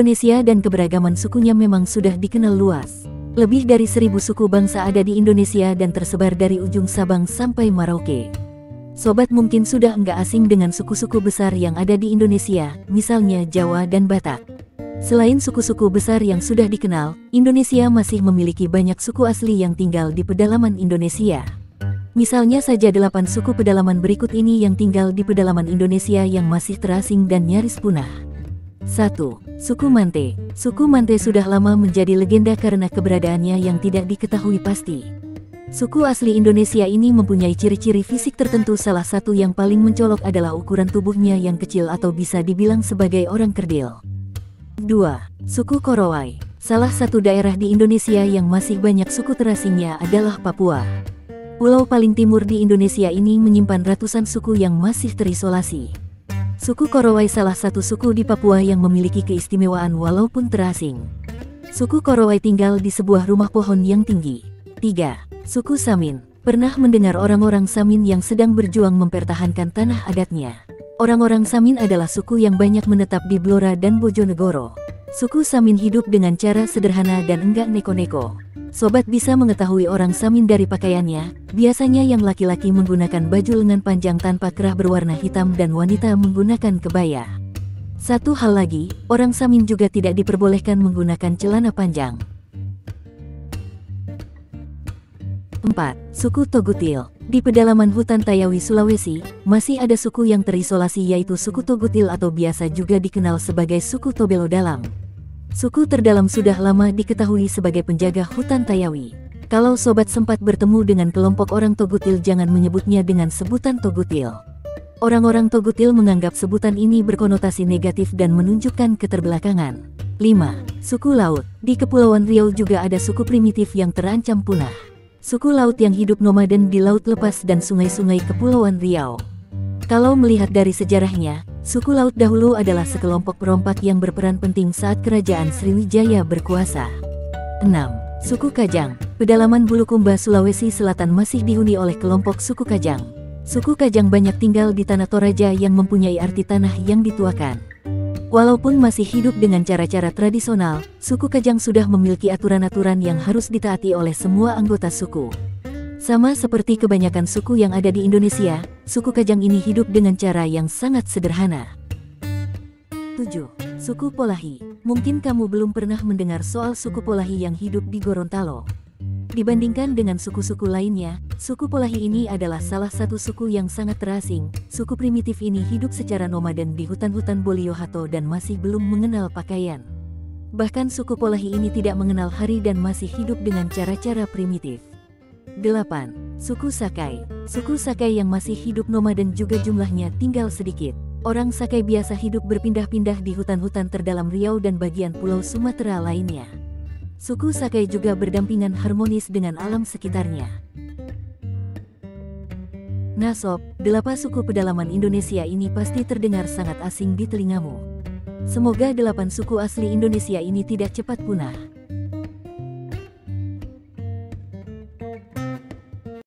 Indonesia dan keberagaman sukunya memang sudah dikenal luas. Lebih dari 1000 suku bangsa ada di Indonesia dan tersebar dari ujung Sabang sampai Merauke. Sobat mungkin sudah enggak asing dengan suku-suku besar yang ada di Indonesia, misalnya Jawa dan Batak. Selain suku-suku besar yang sudah dikenal, Indonesia masih memiliki banyak suku asli yang tinggal di pedalaman Indonesia. Misalnya saja 8 suku pedalaman berikut ini yang tinggal di pedalaman Indonesia yang masih terasing dan nyaris punah. 1. Suku Mante. Suku Mante sudah lama menjadi legenda karena keberadaannya yang tidak diketahui pasti. Suku asli Indonesia ini mempunyai ciri-ciri fisik tertentu, salah satu yang paling mencolok adalah ukuran tubuhnya yang kecil atau bisa dibilang sebagai orang kerdil. 2. Suku Korowai. Salah satu daerah di Indonesia yang masih banyak suku terasingnya adalah Papua. Pulau paling timur di Indonesia ini menyimpan ratusan suku yang masih terisolasi. Suku Korowai salah satu suku di Papua yang memiliki keistimewaan walaupun terasing. Suku Korowai tinggal di sebuah rumah pohon yang tinggi. 3. Suku Samin. Pernah mendengar orang-orang Samin yang sedang berjuang mempertahankan tanah adatnya? Orang-orang Samin adalah suku yang banyak menetap di Blora dan Bojonegoro. Suku Samin hidup dengan cara sederhana dan enggak neko-neko. Sobat bisa mengetahui orang Samin dari pakaiannya. Biasanya yang laki-laki menggunakan baju lengan panjang tanpa kerah berwarna hitam dan wanita menggunakan kebaya. Satu hal lagi, orang Samin juga tidak diperbolehkan menggunakan celana panjang. 4. Suku Togutil. Di pedalaman hutan Tayawi, Sulawesi, masih ada suku yang terisolasi yaitu suku Togutil atau biasa juga dikenal sebagai suku Tobelo Dalam. Suku terdalam sudah lama diketahui sebagai penjaga hutan Tayawi. Kalau sobat sempat bertemu dengan kelompok orang Togutil, jangan menyebutnya dengan sebutan Togutil. Orang-orang Togutil menganggap sebutan ini berkonotasi negatif dan menunjukkan keterbelakangan. 5. Suku Laut. Di Kepulauan Riau juga ada suku primitif yang terancam punah. Suku laut yang hidup nomaden di laut lepas dan sungai-sungai Kepulauan Riau. Kalau melihat dari sejarahnya, suku laut dahulu adalah sekelompok perompak yang berperan penting saat kerajaan Sriwijaya berkuasa. 6. Suku Kajang. Pedalaman Bulukumba, Sulawesi Selatan masih dihuni oleh kelompok suku Kajang. Suku Kajang banyak tinggal di Tanah Toraja yang mempunyai arti tanah yang dituakan. Walaupun masih hidup dengan cara-cara tradisional, suku Kajang sudah memiliki aturan-aturan yang harus ditaati oleh semua anggota suku. Sama seperti kebanyakan suku yang ada di Indonesia, suku Kajang ini hidup dengan cara yang sangat sederhana. 7. Suku Polahi. Mungkin kamu belum pernah mendengar soal suku Polahi yang hidup di Gorontalo. Dibandingkan dengan suku-suku lainnya, suku Polahi ini adalah salah satu suku yang sangat terasing. Suku primitif ini hidup secara nomaden di hutan-hutan Boliohato dan masih belum mengenal pakaian. Bahkan suku Polahi ini tidak mengenal hari dan masih hidup dengan cara-cara primitif. 8. Suku Sakai. Suku Sakai yang masih hidup nomaden juga jumlahnya tinggal sedikit. Orang Sakai biasa hidup berpindah-pindah di hutan-hutan terdalam Riau dan bagian pulau Sumatera lainnya. Suku Sakai juga berdampingan harmonis dengan alam sekitarnya. Nah sob, 8 suku pedalaman Indonesia ini pasti terdengar sangat asing di telingamu. Semoga 8 suku asli Indonesia ini tidak cepat punah.